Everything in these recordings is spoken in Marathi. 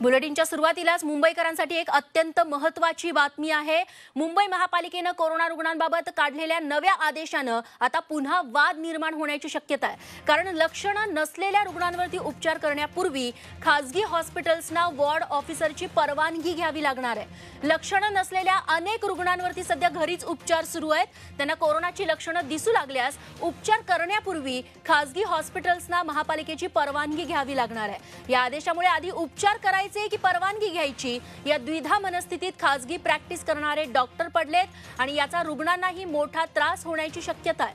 बुलेटिनच्या सुरुवातीलाच मुंबईकरांसाठी एक अत्यंत महत्त्वाची बातमी आहे। मुंबई महापालिकेने कोरोना रुग्णांबाबत काढलेल्या नव्या आदेशाने आता पुन्हा वाद निर्माण होण्याची शक्यता आहे। कारण लक्षणे नसलेल्या रुग्णांवरती उपचार करण्यापूर्वी खासगी हॉस्पिटल्सना वॉर्ड ऑफिसरची परवानगी घ्यावी लागणार आहे। लक्षणे नसलेल्या अनेक रुग्णांवरती सध्या घरीच उपचार सुरू आहेत। त्यांना कोरोनाची लक्षणे दिसू लागल्यास उपचार करण्यापूर्वी खासगी हॉस्पिटल्सना महापालिकेची परवानगी घ्यावी लागणार आहे। या आदेशामुळे आधी उपचार करायचे की परवानगी घ्यायची या द्विधा मनस्थितीत खासगी प्रॅक्टिस करणारे डॉक्टर पडलेत आणि याचा रुग्णांनाही मोठा त्रास होण्याची शक्यता आहे।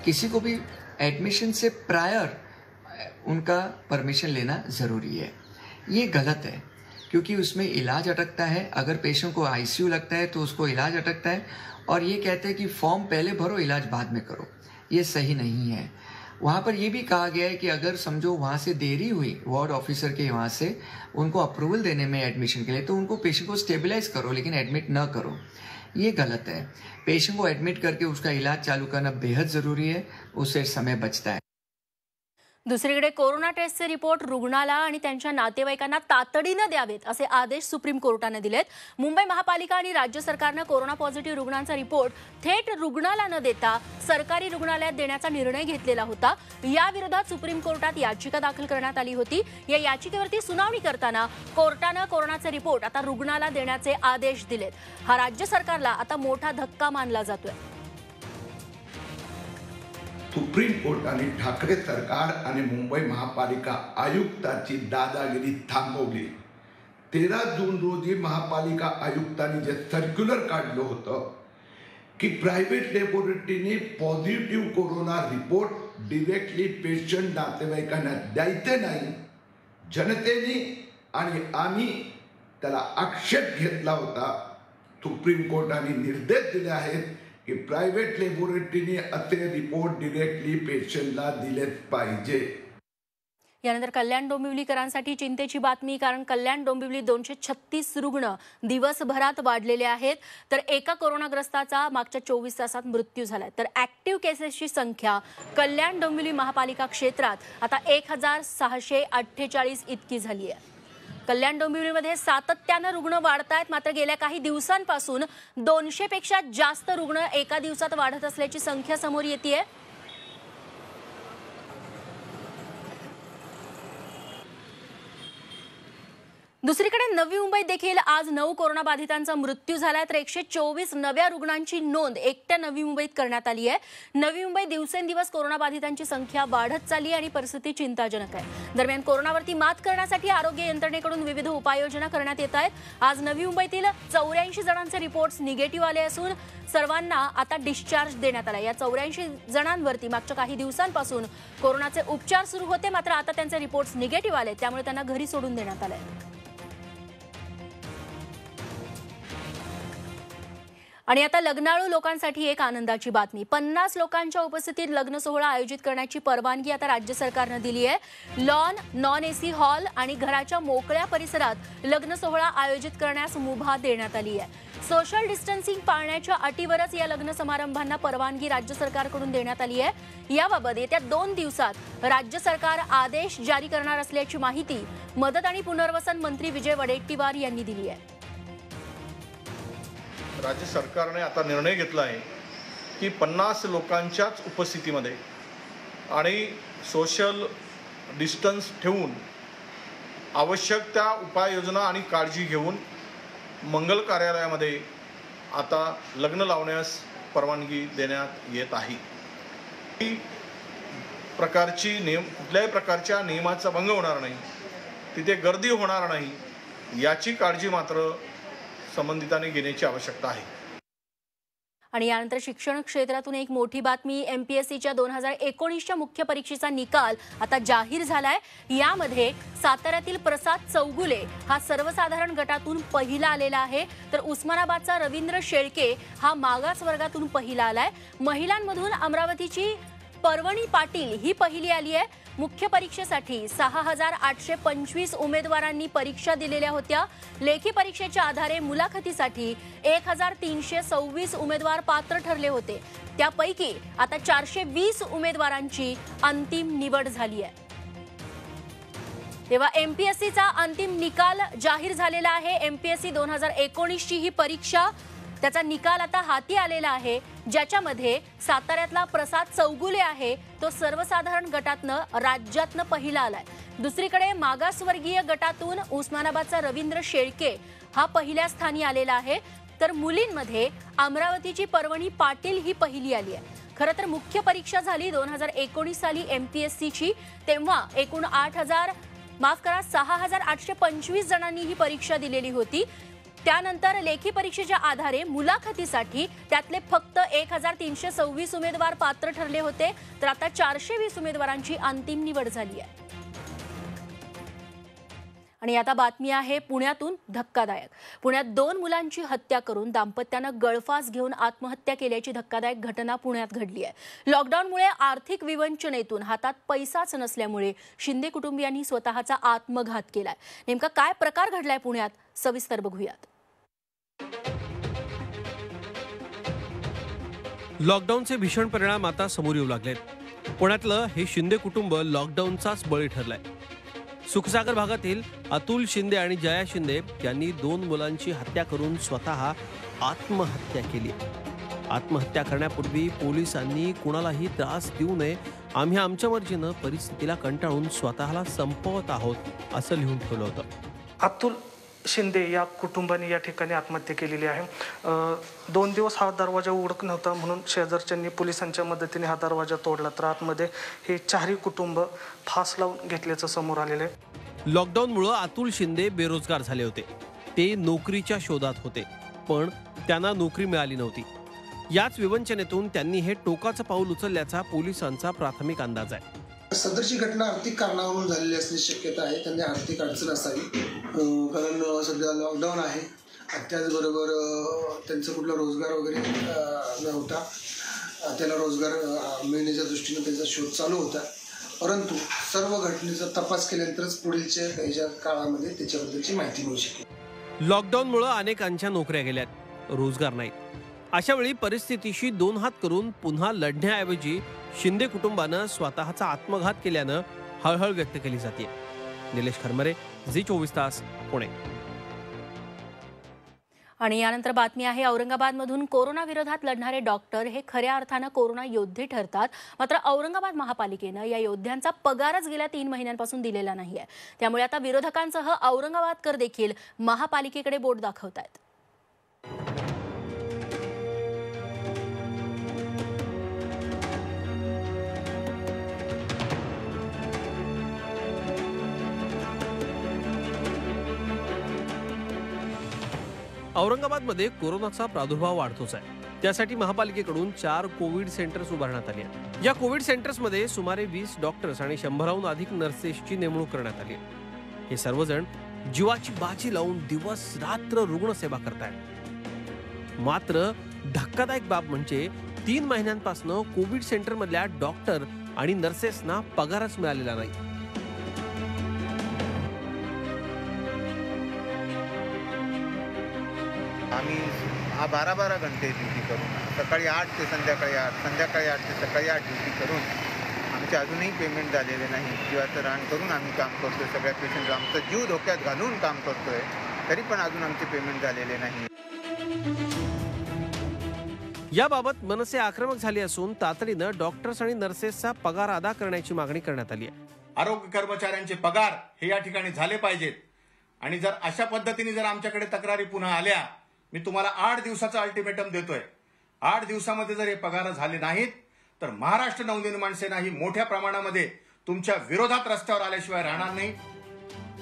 किसी को भी एडमिशन से प्रायर उनका परमिशन लेना जरूरी है। ये गलत है क्योंकि उसमें इलाज अटकता है। अगर पेशेंट को आईसीयू लगता है तो उसको इलाज अटकता है और ये कहते हैं कि फॉर्म पहले भरो इलाज बाद में करो। ये सही नहीं है। वहाँ पर ये भी कहा गया है कि अगर समझो वहाँ से देरी हुई वार्ड ऑफिसर के वहाँ से उनको अप्रूवल देने में एडमिशन के लिए तो उनको पेशेंट को स्टेबलाइज करो लेकिन एडमिट न करो। ये गलत है। पेशेंट को एडमिट करके उसका इलाज चालू करना बेहद ज़रूरी है, उससे समय बचता है। दुसरीकडे कोरोना टेस्टचे रिपोर्ट रुग्णाला आणि त्यांच्या नातेवाईकांना तातडीने द्यावेत असे आदेश सुप्रीम कोर्टाने दिलेत। मुंबई महापालिका आणि राज्य सरकारने कोरोना पॉझिटिव्ह रुग्णांचा रिपोर्ट थेट रुग्णाला न देता सरकारी रुग्णालयात देण्याचा निर्णय घेतलेला होता। या विरोधात सुप्रीम कोर्टात याचिका दाखल करण्यात आली होती। या याचिकेवरती सुनावणी करताना कोर्टाने कोरोनाचे रिपोर्ट आता रुग्णाला देण्याचे आदेश दिलेत। हा राज्य सरकारला आता मोठा धक्का मानला जातोय। सुप्रीम कोर्ट आणि ठाकरे सरकार आणि मुंबई महापालिका आयुक्ताची दादागिरी थांबवली। 13 जून रोजी महापालिका आयुक्तांनी जे सर्क्युलर काढलं होतं की प्रायव्हेट लॅबोरेटरीने positive corona report directly patient नातेवाईकांना द्यायचे नाही, जनतेने आणि आम्ही त्याला आक्षेप घेतला होता। सुप्रीम कोर्टाने निर्देश दिले आहेत की प्रायव्हेट लॅबोरेटरीने असे रिपोर्ट डायरेक्टली पेशंटला दिलेच पाहिजे। यानंतर कल्याण डोंबिवलीकरांसाठी चिंतेची बातमी, कारण कल्याण डोंबिवली 236 रुग्ण दिवसभरात वाढलेले आहेत। तर एका कोरोनाग्रस्ताचा मागच्या 24 तासात मृत्यू झालाय। तर ऍक्टिव्ह केसेसची संख्या कल्याण डोंबिवली महापालिका क्षेत्रात आता 1648 इतकी झाली आहे। कल्याण डोंबिवलीमध्ये सातत्याने रुग्ण वाढतायत। मात्र गेल्या काही दिवसांपासून 200 पेक्षा जास्त रुग्ण एका दिवसात वाढत असल्याची संख्या समोर येतेय। दुसरीकडे नवी मुंबईत देखील आज 9 कोरोनाबाधितांचा मृत्यू झालाय। तर 124 नव्या रुग्णांची नोंद एकट्या नवी मुंबईत करण्यात आली आहे। नवी मुंबई दिवसेंदिवस कोरोनाबाधितांची संख्या वाढत चालली आणि परिस्थिती चिंताजनक आहे। दरम्यान कोरोनावरती मात करण्यासाठी आरोग्य यंत्रणेकडून विविध उपाययोजना करण्यात येत आहेत। आज नवी मुंबईतील 84 जणांचे रिपोर्ट्स निगेटिव्ह आले असून सर्वांना आता डिस्चार्ज देण्यात आला। या 84 जणांवरती मागच्या काही दिवसांपासून कोरोनाचे उपचार सुरू होते, मात्र आता त्यांचे रिपोर्ट्स निगेटिव्ह आले, त्यामुळे त्यांना घरी सोडून देण्यात आले। आणि आता लग्नाळू लोकांसाठी एक आनंदाची बातमी। 50 लोकांच्या उपस्थितीत लग्न सोहळा आयोजित करण्याची परवानगी आता राज्य सरकारने दिली आहे। लॉन, नॉन एसी हॉल आणि घराच्या मोकळ्या परिसरात लग्न सोहळा आयोजित करण्यास मुभा देण्यात आली आहे। सोशल डिस्टन्सिंग पाळण्याच्या अटीवरच या लग्न समारंभांना परवानगी राज्य सरकारकडून देण्यात आली आहे। याबाबत येत्या 2 दिवसात राज्य सरकार आदेश जारी करणार असल्याची माहिती मदत आणि पुनर्वसन मंत्री विजय वडेट्टीवार यांनी दिली आहे। राज्य सरकारने आता निर्णय घेतला आहे की 50 लोकांच्याच उपस्थितीमध्ये आणि सोशल डिस्टन्स ठेवून आवश्यक त्या उपाययोजना आणि काळजी घेऊन मंगल कार्यालयामध्ये आता लग्न लावण्यास परवानगी देण्यात येत आहे। कुठल्याही प्रकारच्या नियमाचा भंग होणार नाही, तिथे गर्दी होणार नाही याची काळजी मात्र संबंधितांनी घेण्याची आवश्यकता आहे। आणि यानंतर शिक्षण क्षेत्रातून एक मोठी बातमी। एमपीएससीच्या 2019च्या मुख्य परीक्षेचा निकाल आता जाहीर झालाय। यामध्ये साताऱ्यातील प्रसाद चौगुले हा सर्वसाधारण गटातून पहिला आलेला आहे। तर उस्मानाबादचा रवींद्र शेळके हा मागास वर्गातून पहिला आलाय। महिलांमधून अमरावतीची पर्वणी पाटील ही पहिली आली आहे। मुख्य परीक्षेसाठी 6825 उमेदवारांनी परीक्षा दिलेल्या होत्या। लेखी परीक्षेच्या आधारे मुलाखतीसाठी 1326 उमेदवार पात्र ठरले होते। त्यापैकी आता 420 उमेदवारांची अंतिम निवड झाली आहे। तेव्हा MPSCचा अंतिम निकाल जाहीर झालेला आहे। MPSC 2019 ची ही परीक्षा, त्याचा निकाल आता हाती आलेला आहे, ज्याच्यामध्ये साताऱ्यातला प्रसाद चौगुले आहे तो सर्वसाधारण गटातनं राज्यातनं पहिला आलाय। दुसरीकडे मागासवर्गीय गटातून उस्मानाबादचा रवींद्र शेळके हा पहिल्या स्थानी आलेला आहे। तर मुलींमध्ये अमरावतीची पर्वणी पाटील ही पहिली आली आहे। खरं तर मुख्य परीक्षा झाली 2019 साली MPSCची, तेव्हा एकूण 6,825 जणांनी ही परीक्षा दिलेली होती। त्यानंतर लेखी परीक्षेच्या आधारे मुलाखतीसाठी त्यातले फक्त 1,326 उमेदवार पात्र ठरले होते, तर आता 420 उमेदवारांची अंतिम निवड झाली आहे। आणि आता बातमी आहे पुण्यातून धक्कादायक। पुण्यात 2 मुलांची हत्या करून दाम्पत्यानं गळफास घेऊन आत्महत्या केल्याची धक्कादायक घटना पुण्यात घडली आहे। लॉकडाऊनमुळे आर्थिक विवंचनेतून हातात पैसाच नसल्यामुळे शिंदे कुटुंबियांनी स्वतःचा आत्मघात केलाय। नेमका काय प्रकार घडलाय पुण्यात, सविस्तर बघूयात। लॉकडाऊनचे भीषण परिणाम आता समोर येऊ लागलेत। पुण्यातलं हे शिंदे कुटुंब लॉकडाऊनचाच बळी ठरलंय। सुखसागर भागातील अतुल शिंदे आणि जया शिंदे यांनी 2 मुलांची हत्या करून स्वतः आत्महत्या केली। आत्महत्या करण्यापूर्वी पोलिसांनी कुणालाही त्रास देऊ नये, आम्ही आमच्या मर्जीनं परिस्थितीला कंटाळून स्वतःला संपवत आहोत असं लिहून ठेवलं होतं। अतुल शिंदे या कुटुंबाने या ठिकाणी आत्महत्या केलेली आहे। 2 दिवस हा दरवाजा उघडत नव्हता म्हणून शेजारच्यांनी पोलिसांच्या मदतीने हा दरवाजा तोडला, तर आतमध्ये हे 4ही कुटुंब फास लावून घेतल्याचं समोर आलेलं आहे। लॉकडाऊनमुळे अतुल शिंदे बेरोजगार झाले होते। ते नोकरीच्या शोधात होते, पण त्यांना नोकरी मिळाली नव्हती। याच विवंचनेतून त्यांनी हे टोकाचं पाऊल उचलल्याचा पोलिसांचा प्राथमिक अंदाज आहे। सदरची घटना आर्थिक कारणावरून झालेली असण्याची शक्यता आहे। त्यांना आर्थिक अडचण असावी, कारण सध्या लॉकडाऊन आहे। त्याचबरोबर त्यांचा कुठला रोजगार वगैरे नव्हता, त्याला रोजगार मिळण्याच्या दृष्टीने त्यांचा शोध चालू होता, परंतु सर्व घटनेचा तपास केल्यानंतरच पुढीलच्या काही काळामध्ये त्याच्याबद्दलची माहिती मिळू शकेल। लॉकडाऊनमुळे अनेकांच्या नोकऱ्या गेल्यात, रोजगार नाहीत। अशा वेळी परिस्थितीशी 2 हात करून पुन्हा लढण्याऐवजी शिंदे कुटुंबानं स्वतःचा आत्मघात केल्यानं हळहळ व्यक्त केली जाते। निलेश खरमरे, झी24 तास, पुणे। आणि यानंतर बातमी आहे औरंगाबादमधून कोरोना विरोधात लढणारे डॉक्टर हे खऱ्या अर्थानं कोरोना योद्धे ठरतात। मात्र औरंगाबाद महापालिकेनं या योद्ध्यांचा पगारच गेल्या 3 महिन्यांपासून दिलेला नाहीये। त्यामुळे आता विरोधकांसह औरंगाबादकर देखील महापालिकेकडे बोट दाखवतायत। औरंगाबादमध्ये कोरोनाचा प्रादुर्भाव वाढतोच आहे। त्यासाठी महापालिकेकडून 4 कोविड सेंटर्स उभारण्यात आली आहेत। या कोविड सेंटर्समध्ये सुमारे 20 डॉक्टर्स आणि 100हून अधिक नर्सेसची नेमणूक करण्यात आली आहे। हे सर्वजण जीवाची बाजी लावून दिवस रात्र रुग्णसेवा करतायत। मात्र धक्कादायक बाब म्हणजे 3 महिन्यांपासून कोविड सेंटरमधल्या डॉक्टर आणि नर्सेसना पगारच मिळालेला नाही। आम्ही 12-12 घंटे ड्युटी करून सकाळी 8 ते संध्याकाळी 8, संध्याकाळी 8 ते सकाळी 8 ड्युटी करून आमचे अजूनही पेमेंट झालेले नाही। जीवाचं रान करून आम्ही काम करतोय, सगळ्या पेशंट आमचा जीव धोक्यात घालून काम करतोय, तरी पण अजून आमचे पेमेंट झालेले नाही। याबाबत मनसे आक्रमक झाली असून तातडीनं डॉक्टर्स आणि नर्सेसचा पगार अदा करण्याची मागणी करण्यात आली आहे। आरोग्य कर्मचाऱ्यांचे पगार हे या ठिकाणी झाले पाहिजेत आणि जर अशा पद्धतीने जर आमच्याकडे तक्रारी पुन्हा आल्या, मी तुम्हाला 8 दिवसाचा अल्टिमेटम देतोय। 8 दिवसामध्ये जर हे पगार झाले नाहीत तर महाराष्ट्र नवनिर्माण सेना ही मोठ्या प्रमाणामध्ये तुमच्या विरोधात रस्त्यावर आल्याशिवाय राहणार नाही।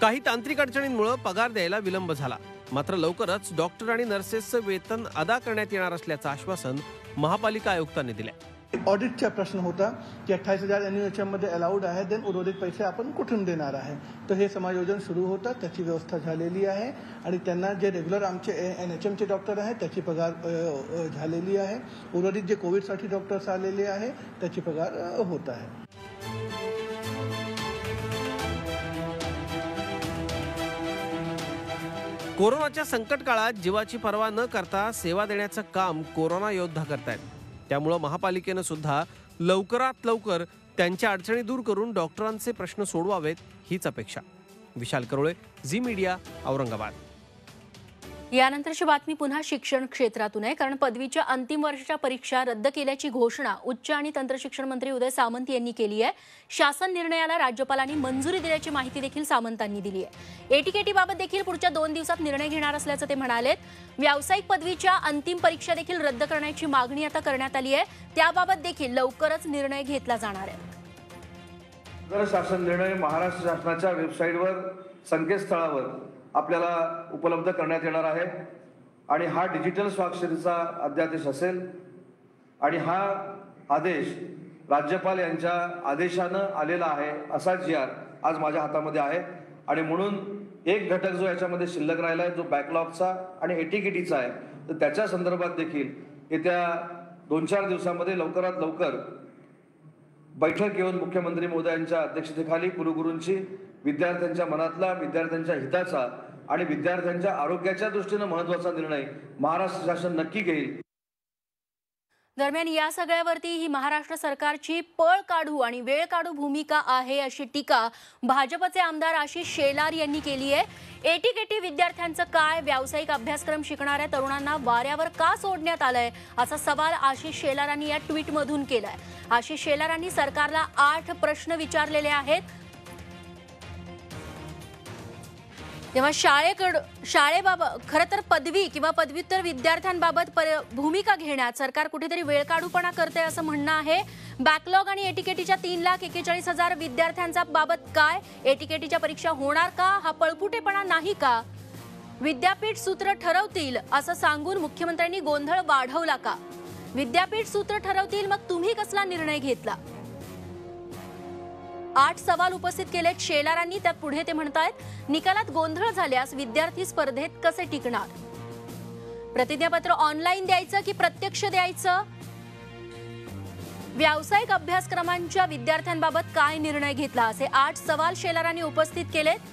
काही तांत्रिक अडचणींमुळे पगार द्यायला विलंब झाला, मात्र लवकरच डॉक्टर आणि नर्सेसचं वेतन अदा करण्यात येणार असल्याचं आश्वासन महापालिका आयुक्तांनी दिलंय। ऑडिटचा प्रश्न होता की 28,000 एनयूएचएम मध्ये अलाउड आहे, देन उर्वरित पैसे आपण कुठून देणार आहे। तर हे समायोजन सुरू होतं, त्याची व्यवस्था झालेली आहे आणि त्यांना जे रेग्युलर आमचे एनएचएमचे डॉक्टर आहेत त्याची पगार झालेली आहे। उर्वरित जे कोविडसाठी डॉक्टर्स आलेले आहे त्याची पगार होत आहे। कोरोनाच्या संकट काळात जीवाची पर्वा न करता सेवा देण्याचं काम कोरोना योद्धा करतायत। त्यामुळे महापालिकेनं सुद्धा लवकरात लवकर त्यांच्या अडचणी दूर करून डॉक्टरांचे प्रश्न सोडवावेत हीच अपेक्षा। विशाल करोळे, झी मीडिया, औरंगाबाद. यानंतरची बातमी पुन्हा शिक्षण क्षेत्रातून आहे, कारण पदवीच्या अंतिम वर्षाच्या परीक्षा रद्द केल्याची घोषणा उच्च आणि तंत्रशिक्षण मंत्री उदय सामंत यांनी केली आहे. शासन निर्णयाला राज्यपालांनी मंजुरी दिल्याची माहिती देखील सामंतांनी दिली आहे. एटीकेटी बाबत देखील पुढच्या 2 दिवसात निर्णय घेणार असल्याचं ते म्हणालेत. व्यावसायिक पदवीच्या अंतिम परीक्षा देखील रद्द करण्याची मागणी आता करण्यात आली आहे. त्याबाबत देखील लवकरच निर्णय घेतला जाणार आहे. शासन निर्णय महाराष्ट्र शासनाच्या वेबसाईटवर, संकेतस्थळावर आपल्याला उपलब्ध करण्यात येणार आहे आणि हा डिजिटल स्वाक्षरीचा अध्यादेश असेल आणि हा आदेश राज्यपाल यांच्या आदेशानं आलेला आहे असा GR आज माझ्या हातामध्ये आहे. आणि म्हणून एक घटक जो याच्यामध्ये शिल्लक राहिला आहे, जो बॅकलॉगचा आणि एटीकेटीचा आहे, तर त्याच्या संदर्भात देखील येत्या 2-4 दिवसामध्ये लवकरात लवकर बैठक घेऊन मुख्यमंत्री महोदयांच्या अध्यक्षतेखाली कुलगुरूंची विद्यार्थ्यांच्या मनातला, विद्यार्थ्यांच्या हिताचा आणि विद्यार्थ्यांच्या आरोग्याच्या दृष्टीने महत्त्वाचा निर्णय महाराष्ट्र शासन नक्की घेईल. दरम्यान या सगळ्यावरती ही महाराष्ट्र सरकारची पळ काढू आणि वेळ काढू भूमिका आहे अशी टीका भाजपचे आमदार आशिष शेलार यांनी केली आहे. एटीकेटी विद्यार्थ्यांचं काय, व्यावसायिक अभ्यासक्रम शिकणाऱ्या तरुणांना वाऱ्यावर का सोडण्यात आलंय असा सवाल आशिष शेलारांनी या ट्विटमधून केलाय. आशिष शेलारांनी सरकारला 8 प्रश्न विचारलेले आहेत. तेव्हा शाळेबाबत खरं तर पदवी किंवा पदव्युत्तर विद्यार्थ्यांबाबत भूमिका घेण्यात सरकार कुठेतरी वेळकाढूपणा करते असं म्हणणं आहे. बॅकलॉग आणि एटीकेटीच्या 3,41,000 विद्यार्थ्यांचा बाबत काय, एटीकेटीच्या परीक्षा होणार का, हा पळपुटेपणा नाही का, विद्यापीठ सूत्र ठरवतील असं सांगून मुख्यमंत्र्यांनी गोंधळ वाढवला का, विद्यापीठ सूत्र ठरवतील मग तुम्ही कसला निर्णय घेतला. 8 सवाल उपस्थित केलेत शेलारांनी. त्यात पुढे ते म्हणतायत, निकालात गोंधळ झाल्यास विद्यार्थी स्पर्धेत कसे टिकणार, प्रतिज्ञापत्र ऑनलाईन द्यायचं की प्रत्यक्ष द्यायचं, व्यावसायिक अभ्यासक्रमांच्या विद्यार्थ्यांबाबत काय निर्णय घेतला, असे 8 सवाल शेलारांनी उपस्थित केलेत.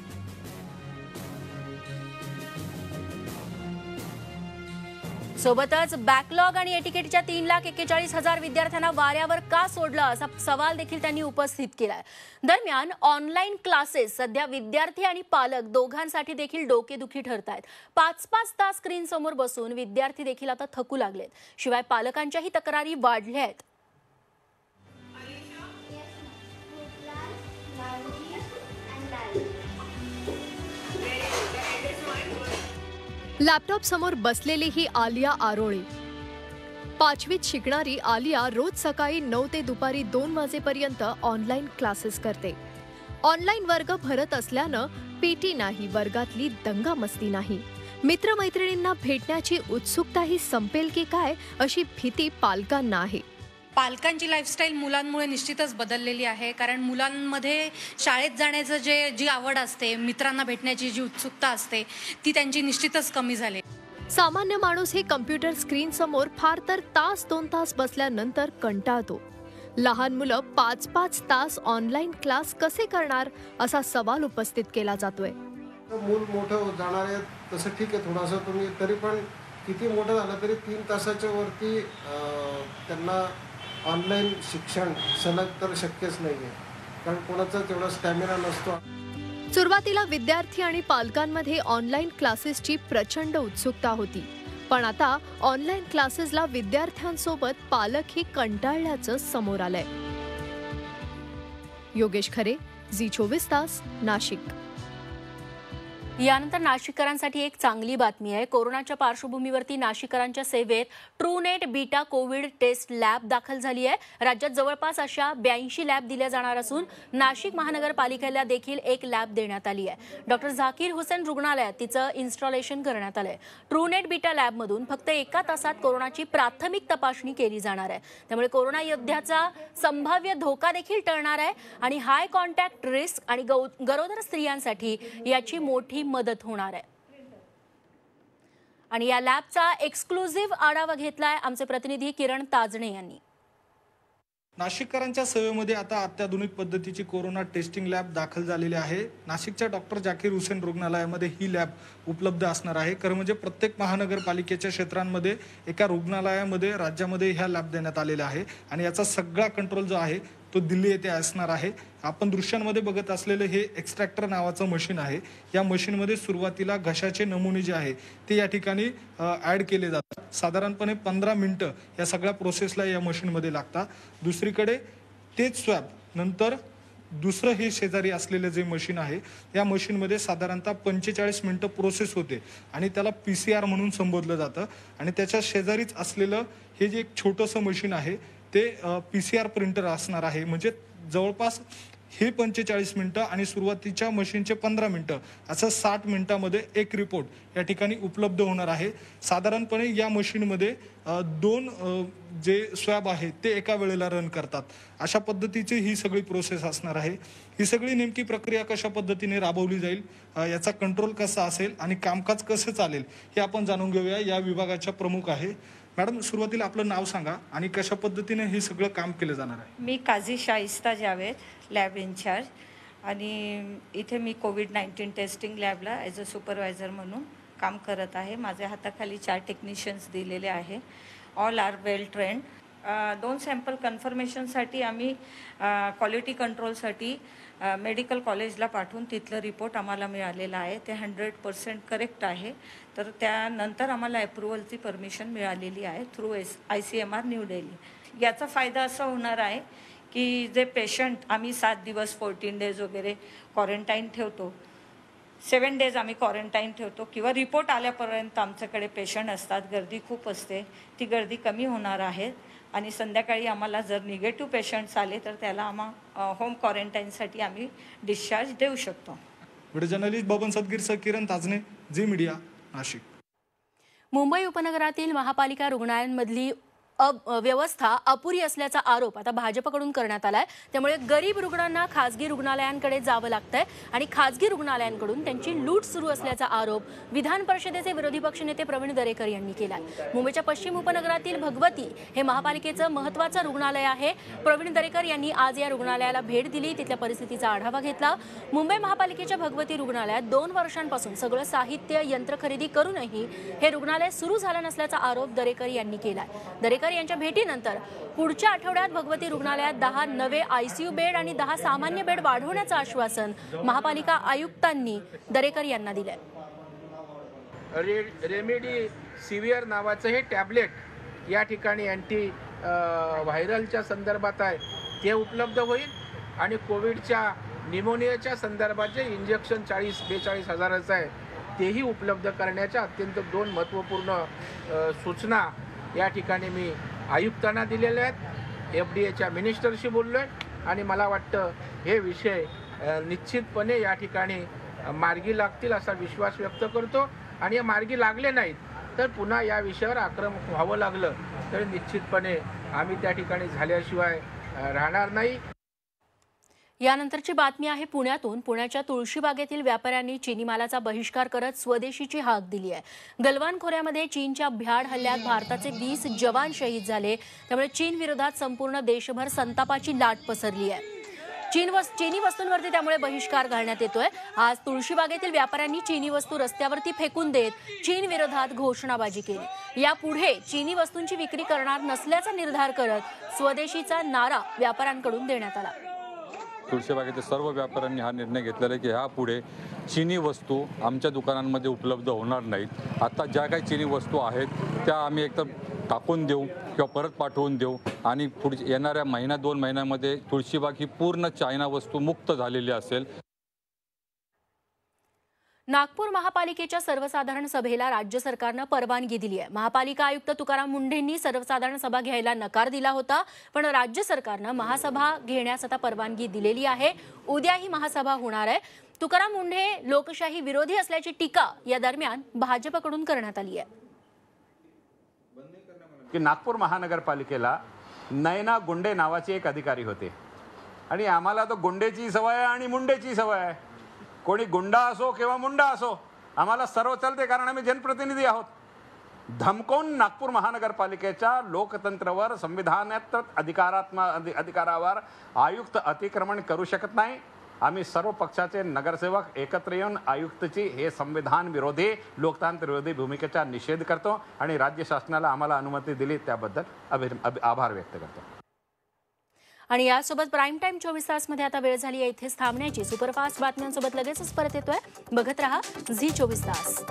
सोबतच बॅकलॉग आणि एटीकेटीच्या 3,41,000 विद्यार्थ्यांना वाऱ्यावर का सोडलं असा सवाल देखील त्यांनी उपस्थित केलाय. दरम्यान ऑनलाईन क्लासेस सध्या विद्यार्थी आणि पालक दोघांसाठी देखील डोकेदुखी ठरत आहेत. 5-5 तास स्क्रीन समोर बसून विद्यार्थी देखील आता थकू लागलेत. शिवाय पालकांच्याही तक्रारी वाढल्या आहेत. लॅपटॉप समोर बसलेली ही आलिया आरोळे. 5वीत शिकणारी आलिया रोज सकाळी 9 ते दुपारी 2 वाजेपर्यंत ऑनलाईन क्लासेस करते. ऑनलाईन वर्ग भरत असल्यानं PT नाही, वर्गातली दंगामस्ती नाही, मित्रमैत्रिणींना भेटण्याची उत्सुकताही संपेल की काय अशी भीती पालकांना आहे. पालकांची लाईफस्टाईल मुलांमुळे निश्चितच बदललेली आहे, कारण मुलांमध्ये शाळेत जाण्याचं जी आवड असते, मित्रांना भेटण्याची जी उत्सुकता असते, ती त्यांची निश्चितच कमी झाली. सामान्य माणूस हे कम्प्युटर स्क्रीन समोर फार तर 1-2 तास बसल्यानंतर कंटाळतो. लहान मुलं 5-5 तास ऑनलाईन क्लास कसे करणार असा सवाल उपस्थित केला जातोय. मूल मोठं जाणार आहे तसं ठीक आहे, थोडासा तुम्ही तरी पण किती मोठं झालं तरी 3 तासाच्या वरती त्यांना ऑनलाईन शिक्षण सलग तर शक्यच नाही आहे, कारण कोणाचा तेवढा स्टॅमिना नसतो. सुरुवातीला विद्यार्थी आणि पालकांमध्ये ऑनलाईन क्लासेसची प्रचंड उत्सुकता होती, पण आता ऑनलाईन क्लासेसला विद्यार्थ्यांसोबत पालकही कंटाळल्याचं समोर आलंय. योगेश खरे, झी24 तास, नाशिक. यानंतर नाशिककरांसाठी एक चांगली बातमी आहे. कोरोनाच्या पार्श्वभूमीवरती नाशिककरांच्या सेवेत Truenat beta Covid test lab दाखल झाली आहे. राज्यात जवळपास अशा 82 लॅब दिल्या जाणार असून नाशिक महानगरपालिकेला देखील एक लॅब देण्यात आली आहे. डॉक्टर झाकीर हुसेन रुग्णालयात तिचं इन्स्टॉलेशन करण्यात आलंय. ट्रूनेट बीटा लॅबमधून फक्त 1 तासात कोरोनाची प्राथमिक तपासणी केली जाणार आहे. त्यामुळे कोरोना योद्ध्याचा संभाव्य धोका देखील टळणार आहे आणि हाय कॉन्टॅक्ट रिस्क आणि गरोदर स्त्रियांसाठी याची मोठी मदत होणार आहे. आणि या लॅबचा एक्सक्लुझिव्ह आढावा घेतलाय आमचे प्रतिनिधी किरण ताजणे यांनी. नाशिककरांच्या सेवेमध्ये आता अत्याधुनिक पद्धतीची कोरोना टेस्टिंग लॅब दाखल झालेली आहे. नाशिकच्या डॉक्टर झाकीर हुसेन रुग्णालयामध्ये ही लॅब उपलब्ध असणार आहे. खरं म्हणजे प्रत्येक महानगरपालिकेच्या क्षेत्रांमध्ये एका रुग्णालयामध्ये राज्यामध्ये ह्या लॅब देण्यात आलेल्या आहे आणि याचा सगळा कंट्रोल जो आहे तो दिल्ली येथे असणार आहे. आपण दृश्यांमध्ये बघत असलेलं हे एक्स्ट्रॅक्टर नावाचं मशीन आहे. या मशीनमध्ये सुरुवातीला घशाचे नमुने जे आहे ते या ठिकाणी ॲड केले जातात. साधारणपणे 15 मिनिटं या सगळ्या प्रोसेसला या मशीनमध्ये लागतात. दुसरीकडे तेच स्वॅब नंतर दुसरं हे शेजारी असलेलं जे मशीन आहे या मशीनमध्ये साधारणतः 45 मिनिटं प्रोसेस होते आणि त्याला PCR म्हणून संबोधलं जातं. आणि त्याच्या शेजारीच असलेलं हे जे एक छोटंसं मशीन आहे ते PCR प्रिंटर असणार आहे. म्हणजे जवळपास हे 45 मिनिटं आणि सुरुवातीच्या मशीनचे 15 मिनिटं असं 60 मिनिटामध्ये एक रिपोर्ट या ठिकाणी उपलब्ध होणार आहे. साधारणपणे या मशीनमध्ये 2 जे स्वॅब आहे ते एका वेळेला रन करतात. अशा पद्धतीची ही सगळी प्रोसेस असणार आहे. ही सगळी नेमकी प्रक्रिया कशा पद्धतीने राबवली जाईल, याचा कंट्रोल कसा असेल आणि कामकाज कसं चालेल हे आपण जाणून घेऊया. या विभागाच्या प्रमुख आहे. मॅडम, सुरुवातीला आपलं नाव सांगा आणि कशा पद्धतीने हे सगळं काम केलं जाणार आहे. मी काझी शाइस्ता जावेद, लॅब इन्चार्ज, आणि इथे मी कोविड-19 टेस्टिंग लॅबला ॲज अ सुपरवायझर म्हणून काम करत आहे. माझ्या हाताखाली 4 टेक्निशियन्स दिलेले आहे. All are well trained. 2 sample कन्फर्मेशनसाठी आम्ही क्वालिटी कंट्रोलसाठी मेडिकल कॉलेजला पाठवून तिथलं रिपोर्ट आम्हाला मिळालेला आहे. ते 100% करेक्ट आहे. तर त्यानंतर आम्हाला अप्रुव्हलची परमिशन मिळालेली आहे थ्रू ICMR न्यू दिल्ली. याचा फायदा असा होणार आहे की जे पेशंट आम्ही 7 दिवस 14 डेज वगैरे क्वारंटाईन ठेवतो, 7 डेज आम्ही क्वारंटाईन ठेवतो किंवा रिपोर्ट आल्यापर्यंत आमच्याकडे पेशंट असतात, गर्दी खूप असते, ती गर्दी कमी होणार आहे. आणि संध्याकाळी आम्हाला जर निगेटिव्ह पेशंट्स आले तर त्याला होम क्वारंटाईनसाठी आम्ही डिस्चार्ज देऊ शकतो. व्हिडिओ जर्नलिस्ट बबन सदगीरसह किरण ताजने, झी मीडिया, नाशिक. मुंबई उपनगरातील महापालिका रुग्णालयांमधली व्यवस्था अपुरी असल्याचा आरोप आता भाजपकडून करण्यात आलाय. त्यामुळे गरीब रुग्णांना खासगी रुग्णालयांकडे जावं लागतंय आणि खासगी रुग्णालयांकडून त्यांची लूट सुरू असल्याचा आरोप विधान परिषदेचे विरोधी पक्षनेते प्रवीण दरेकर यांनी केलाय. मुंबईच्या पश्चिम उपनगरातील भगवती हे महापालिकेचं महत्त्वाचं रुग्णालय आहे. प्रवीण दरेकर यांनी आज या रुग्णालयाला भेट दिली, तिथल्या परिस्थितीचा आढावा घेतला. मुंबई महापालिकेच्या भगवती रुग्णालयात 2 वर्षांपासून सगळं साहित्य, यंत्र खरेदी करूनही हे रुग्णालय सुरू झालं नसल्याचा आरोप दरेकर यांनी केलाय. दरेकर यांच्या भेटीनंतर पुढच्या आठवड्यात भगवती रुग्णालयात 10 नवे ICU बेड आणि 10 सामान्य बेड वाढवण्याचं आश्वासन महापालिका आयुक्तांनी दरेकर यांना दिलंय. रेमेडी सिव्हिअर नावाचं हे टॅबलेट या ठिकाणी अँटी व्हायरलच्या संदर्भात आहे ते उपलब्ध होईल आणि कोविडच्या निमोनियाच्या संदर्भात जे इंजेक्शन 40-42 हजाराचं आहे तेही उपलब्ध करण्याच्या अत्यंत 2 महत्त्वपूर्ण सूचना या ठिकाणी मी आयुक्तांना दिलेल्या आहेत. FDA मिनिस्टरशी बोललोय आणि मला वाटतं हे विषय निश्चितपणे या ठिकाणी मार्गी लागतील असा विश्वास व्यक्त करतो. आणि या मार्गी लागले नाहीत तर पुन्हा या विषयावर आक्रमक व्हावं लागलं तर निश्चितपणे आम्ही त्या ठिकाणी झाल्याशिवाय राहणार नाही. यानंतरची बातमी आहे पुण्यातून. पुण्याच्या तुळशीबागेतील व्यापाऱ्यांनी चिनी मालाचा बहिष्कार करत स्वदेशीची हाक दिली आहे. गलवान खोऱ्यामध्ये चीनच्या भ्याड हल्ल्यात भारताचे 20 जवान शहीद झाले. त्यामुळे चीन विरोधात संपूर्ण देशभर संतापाची लाट पसरली आहे. चीनी वस्तूंवरती त्यामुळे बहिष्कार घालण्यात येतोय. आज तुळशीबागेतील व्यापाऱ्यांनी चीनी वस्तू रस्त्यावरती फेकून देत चीन विरोधात घोषणाबाजी केली. यापुढे चीनी वस्तूंची विक्री करणार नसल्याचा निर्धार करत स्वदेशीचा नारा व्यापाऱ्यांकडून देण्यात आला. तुळशीबागेच्या सर्व व्यापाऱ्यांनी हा निर्णय घेतलेला आहे की ह्यापुढे चीनी वस्तू आमच्या दुकानांमध्ये उपलब्ध होणार नाहीत. आता ज्या काही चीनी वस्तू आहेत त्या आम्ही एकतर टाकून देऊ किंवा परत पाठवून देऊ आणि येणाऱ्या 1-2 महिन्यामध्ये तुळशीबाग ही पूर्ण चायना वस्तू मुक्त झालेली असेल. नागपूर महापालिकेच्या सर्वसाधारण सभेला राज्य सरकारनं परवानगी दिली आहे. महापालिका आयुक्त तुकाराम मुंढेंनी सर्वसाधारण सभा घ्यायला नकार दिला होता, पण राज्य सरकारनं महासभा घेण्यास आता परवानगी दिलेली आहे. उद्या ही महासभा होणार आहे. तुकाराम मुंढे लोकशाही विरोधी असल्याची टीका या दरम्यान भाजपकडून करण्यात आली आहे. की नागपूर महानगरपालिकेला नयना गुंडे नावाचे एक अधिकारी होते आणि आम्हाला तो गुंडेची सवय आहे आणि मुंडेची सवय आहे. कोणी गुंडा असो किंवा मुंडा असो आम्हाला सर्व चालते, कारण आम्ही जनप्रतिनिधी आहोत. धमकावून नागपूर महानगरपालिकेच्या लोकतंत्रावर, संविधानात अधिकारावर आयुक्त अतिक्रमण करू शकत नाही. आम्ही सर्व पक्षाचे नगरसेवक एकत्र येऊन आयुक्तची हे संविधान विरोधी, लोकतंत्र विरोधी भूमिकेचा निषेध करतो आणि राज्य शासनाला आम्हाला अनुमती दिली त्याबद्दल आभार व्यक्त करतो. आणि यासोबत प्राईम टाइम 24 तासमध्ये आता वेळ झाली आहे इथेच थांबण्याची. सुपरफास्ट बातम्यांसोबत लगेचच परत येतोय. बघत रहा झी 24 तास.